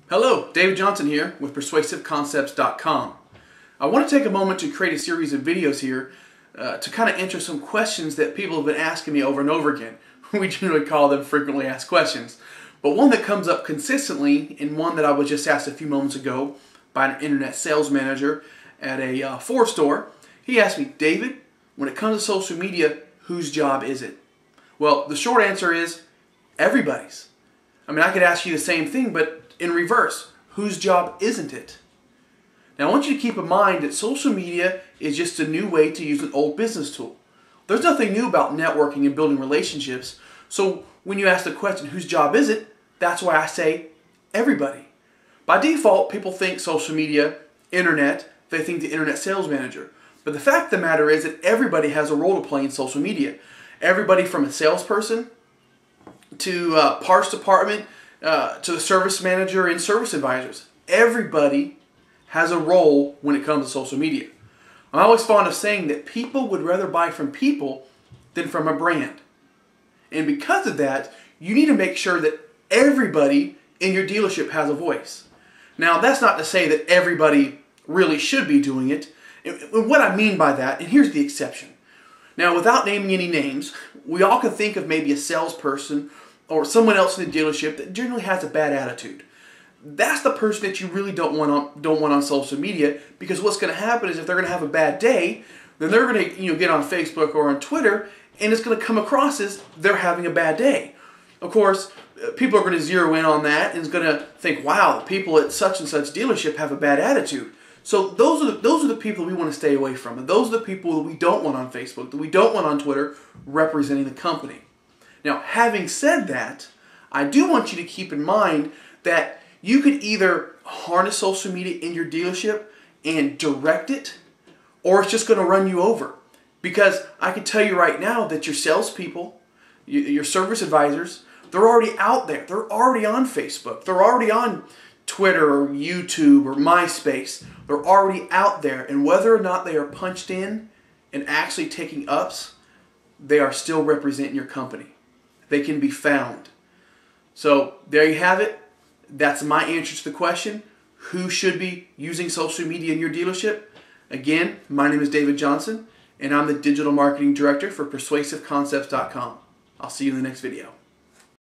Hello, David Johnson here with PersuasiveConcepts.com. I want to take a moment to create a series of videos here to kind of answer some questions that people have been asking me over and over again. We generally call them frequently asked questions. But one that comes up consistently, and one that I was just asked a few moments ago by an internet sales manager at a Ford store, he asked me, David, when it comes to social media, whose job is it? Well, the short answer is everybody's. I mean, I could ask you the same thing, but in reverse, whose job isn't it? Now, I want you to keep in mind that social media is just a new way to use an old business tool. There's nothing new about networking and building relationships. So when you ask the question, whose job is it? That's why I say everybody. By default, people think social media, internet, they think the internet sales manager. But the fact of the matter is that everybody has a role to play in social media. Everybody from a salesperson to parts department, to the service manager and service advisors. Everybody has a role when it comes to social media. I'm always fond of saying that people would rather buy from people than from a brand. And because of that, you need to make sure that everybody in your dealership has a voice. Now, that's not to say that everybody really should be doing it. And what I mean by that, and here's the exception. Now, without naming any names, we all can think of maybe a salesperson or someone else in the dealership that generally has a bad attitude. That's the person that you really don't want on social media, because what's going to happen is if they're going to have a bad day, then they're going to get on Facebook or on Twitter, and it's going to come across as they're having a bad day. Of course, people are going to zero in on that and is going to think, wow, people at such and such dealership have a bad attitude. So those are the people we want to stay away from. And those are the people that we don't want on Facebook, that we don't want on Twitter representing the company. Now, having said that, I do want you to keep in mind that you could either harness social media in your dealership and direct it, or it's just going to run you over. Because I can tell you right now that your salespeople, your service advisors, they're already out there. They're already on Facebook. They're already on Twitter or YouTube or MySpace. They're already out there. And whether or not they are punched in and actually taking ups, they are still representing your company. They can be found. So there you have it. That's my answer to the question. Who should be using social media in your dealership? Again, my name is David Johnson, and I'm the Digital Marketing Director for PersuasiveConcepts.com. I'll see you in the next video.